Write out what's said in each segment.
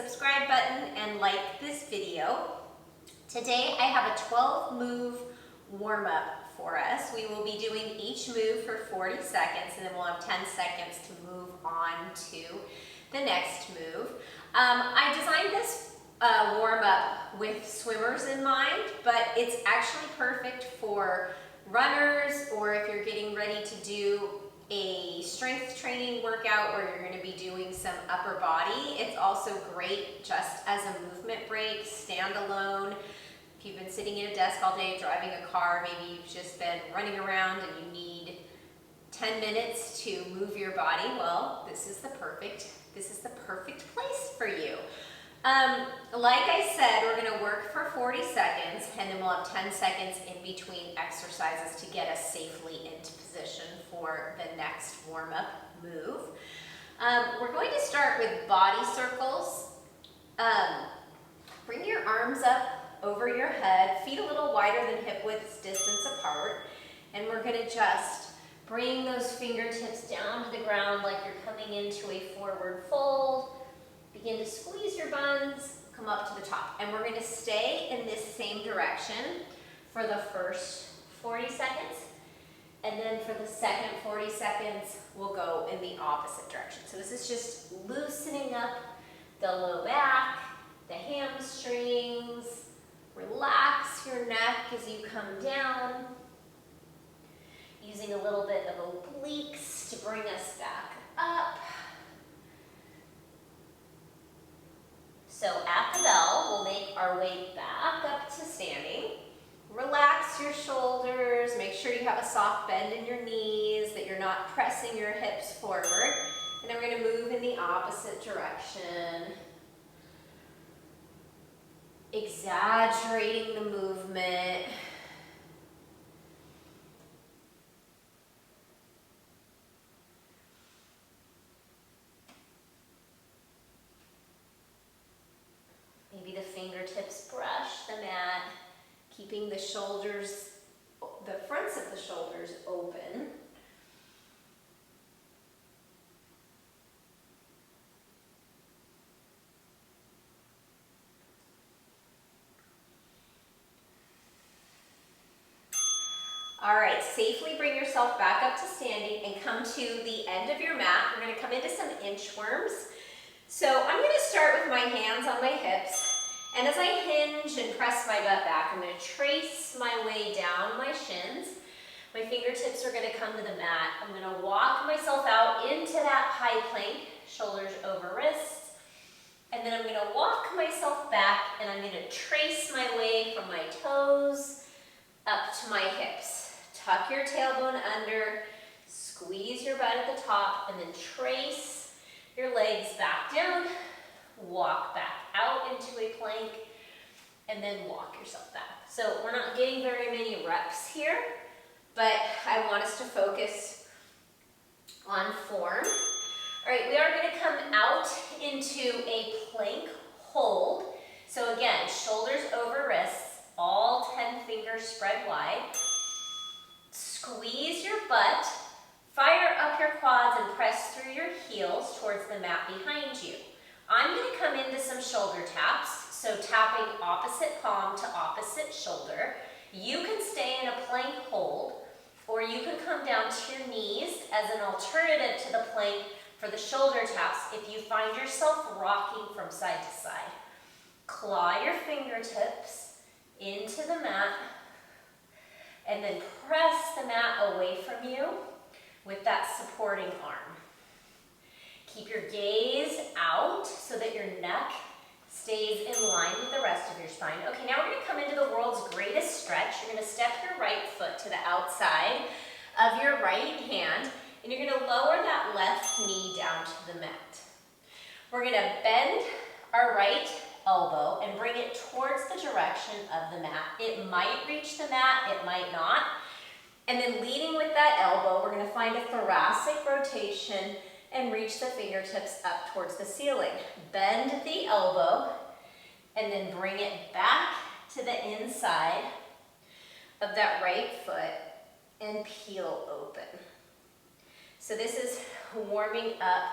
subscribe button and like this video. Today I have a 12-move warm-up for us. We will be doing each move for 40 seconds and then we'll have 10 seconds to move on to the next move. I designed this warm-up with swimmers in mind, but it's actually perfect for runners or if you're getting ready to do a strength training workout where you're going to be doing some upper body. It's also great just as a movement break, standalone. If you've been sitting at a desk all day driving a car, maybe you've just been running around and you need 10 minutes to move your body, well, this is the perfect place for you. Like I said, we're going to work for 40 seconds and then we'll have 10 seconds in between exercises to get us safely into position for the next warm-up move. We're going to start with body circles. Bring your arms up over your head, feet a little wider than hip width distance apart, and we're going to just bring those fingertips down to the ground like you're coming into a forward fold. Begin to squeeze your buns, come up to the top. And we're going to stay in this same direction for the first 40 seconds. And then for the second 40 seconds, we'll go in the opposite direction. So this is just loosening up the low back, the hamstrings. Relax your neck as you come down. Using a little bit of obliques to bring us back up. So at the bell, we'll make our way back up to standing. Relax your shoulders. Make sure you have a soft bend in your knees, that you're not pressing your hips forward. And then we're going to move in the opposite direction. Exaggerating the movement. Maybe the fingertips brush the mat, keeping the shoulders, the fronts of the shoulders open. All right, safely bring yourself back up to standing and come to the end of your mat. We're going to come into some inchworms. So I'm going to start with my hands on my hips. And as I hinge and press my butt back, I'm going to trace my way down my shins. My fingertips are going to come to the mat. I'm going to walk myself out into that high plank, shoulders over wrists. And then I'm going to walk myself back and I'm going to trace my way from my toes up to my hips. Tuck your tailbone under, squeeze your butt at the top, and then trace your legs back down, walk back out into a plank, and then walk yourself back. So we're not getting very many reps here, but I want us to focus on form. All right, we are going to come out into a plank hold. So again, shoulders over wrists, all 10 fingers spread wide. Squeeze your butt, fire up your quads and press through your heels towards the mat behind you. I'm going to come into some shoulder taps, so tapping opposite palm to opposite shoulder. You can stay in a plank hold, or you can come down to your knees as an alternative to the plank for the shoulder taps if you find yourself rocking from side to side. Claw your fingertips into the mat, and then press the mat away from you with that supporting arm. Keep your gaze out so that your neck stays in line with the rest of your spine. Okay, now we're going to come into the world's greatest stretch. You're going to step your right foot to the outside of your right hand, and you're going to lower that left knee down to the mat. We're going to bend our right elbow and bring it towards the direction of the mat. It might reach the mat, it might not. And then leading with that elbow, we're going to find a thoracic rotation and reach the fingertips up towards the ceiling. Bend the elbow and then bring it back to the inside of that right foot and peel open. So this is warming up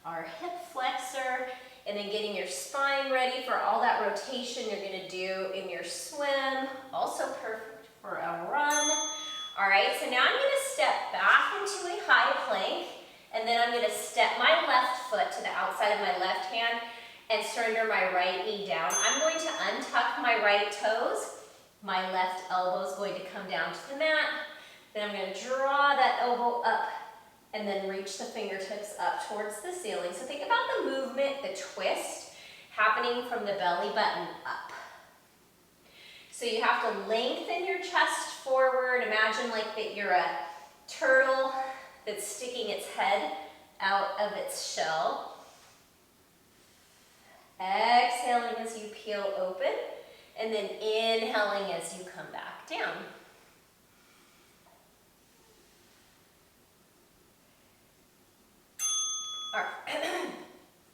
our hip flexor And then getting your spine ready for all that rotation you're gonna do in your swim. Also perfect for a run. All right, so now I'm gonna step back into a high plank, and then I'm gonna step my left foot to the outside of my left hand and surrender my right knee down. I'm going to untuck my right toes. My left elbow is going to come down to the mat. Then I'm gonna draw that elbow up and then reach the fingertips up towards the ceiling. So think about the movement, the twist, happening from the belly button up. So you have to lengthen your chest forward. Imagine like that you're a turtle that's sticking its head out of its shell. Exhaling as you peel open, and then inhaling as you come back down.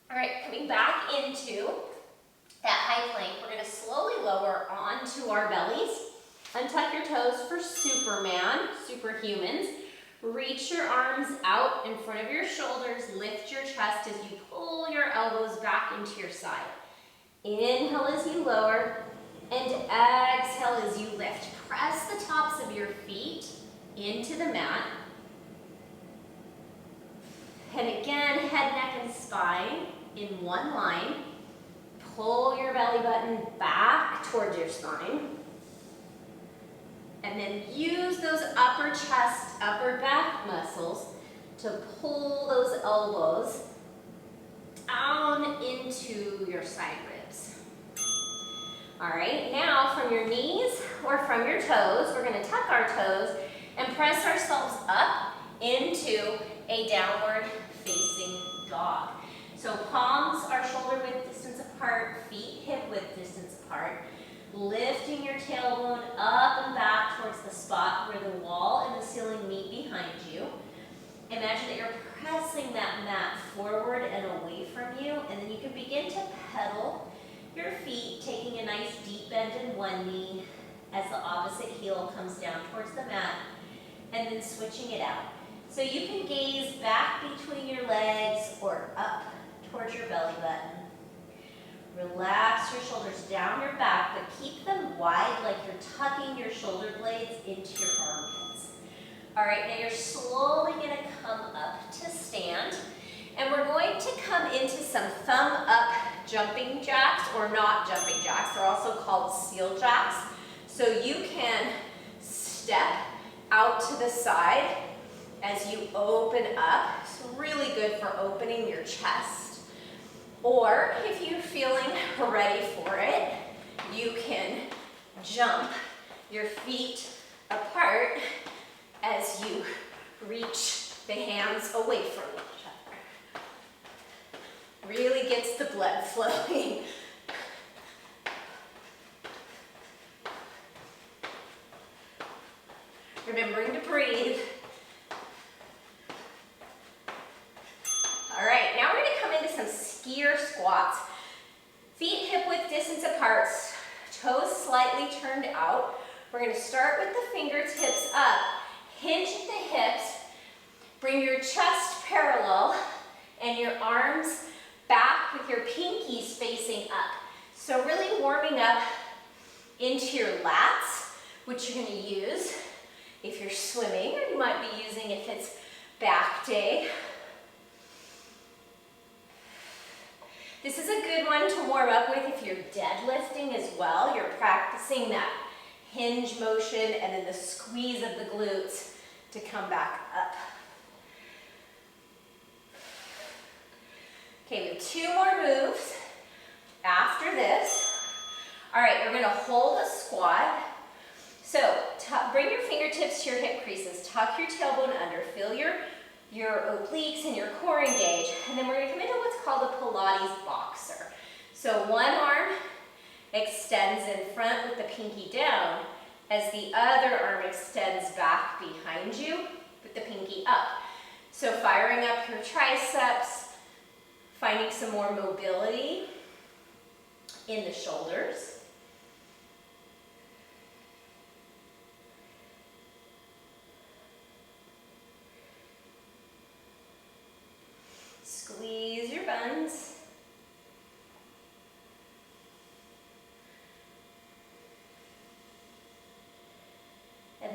All right, coming back into that high plank, we're going to slowly lower onto our bellies. Untuck your toes for Superman, superhumans. Reach your arms out in front of your shoulders. Lift your chest as you pull your elbows back into your side. Inhale as you lower, and exhale as you lift. Press the tops of your feet into the mat. And again, head, neck, and spine in one line. Pull your belly button back towards your spine. And then use those upper chest, upper back muscles to pull those elbows down into your side ribs. All right, now from your knees or from your toes, we're going to tuck our toes and press ourselves up into a downward facing dog. So palms are shoulder width distance apart, feet hip width distance apart. Lifting your tailbone up and back towards the spot where the wall and the ceiling meet behind you. Imagine that you're pressing that mat forward and away from you, and then you can begin to pedal your feet, taking a nice deep bend in one knee as the opposite heel comes down towards the mat, and then switching it out. So you can gaze back between your legs or up towards your belly button. Relax your shoulders down your back, but keep them wide like you're tucking your shoulder blades into your armpits. All right, now you're slowly gonna come up to stand, and we're going to come into some thumb up jumping jacks, or not jumping jacks. They're also called seal jacks. So you can step out to the side as you open up. It's really good for opening your chest. Or if you're feeling ready for it, you can jump your feet apart as you reach the hands away from each other. Really gets the blood flowing. Remembering to breathe. All right, now we're going to come into some skier squats. Feet hip width distance apart, toes slightly turned out. We're going to start with the fingertips up. Hinge at the hips. Bring your chest parallel and your arms back with your pinkies facing up. So really warming up into your lats, which you're going to use if you're swimming, or you might be using if it's back day. This is a good one to warm up with if you're deadlifting as well. You're practicing that hinge motion and then the squeeze of the glutes to come back up. Okay, we have 2 more moves after this. All right, you're gonna hold a squat. So bring your fingertips to your hip creases, tuck your tailbone under, feel your obliques and your core engage, and then we're going to come into what's called a Pilates Boxer. So one arm extends in front with the pinky down as the other arm extends back behind you with the pinky up. So firing up your triceps, finding some more mobility in the shoulders. Squeeze your buns.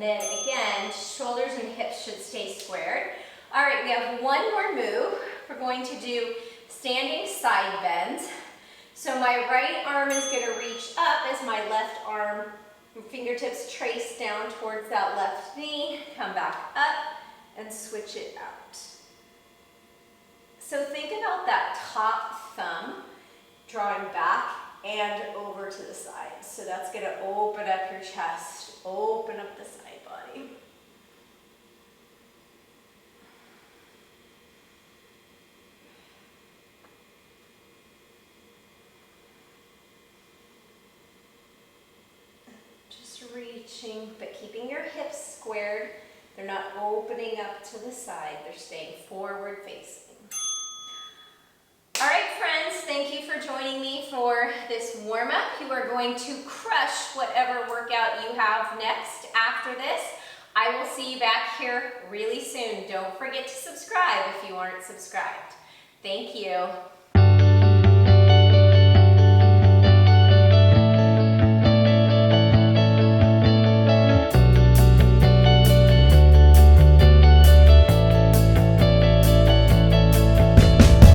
And then again, shoulders and hips should stay squared. All right, we have one more move. We're going to do standing side bends. So my right arm is going to reach up as my left arm, fingertips trace down towards that left knee, come back up and switch it out. So think about that top thumb drawing back and over to the side. So that's going to open up your chest, open up the side body. Just reaching, but keeping your hips squared. They're not opening up to the side. They're staying forward facing. All right, friends, thank you for joining me for this warm-up. You are going to crush whatever workout you have next after this. I will see you back here really soon. Don't forget to subscribe if you aren't subscribed. Thank you.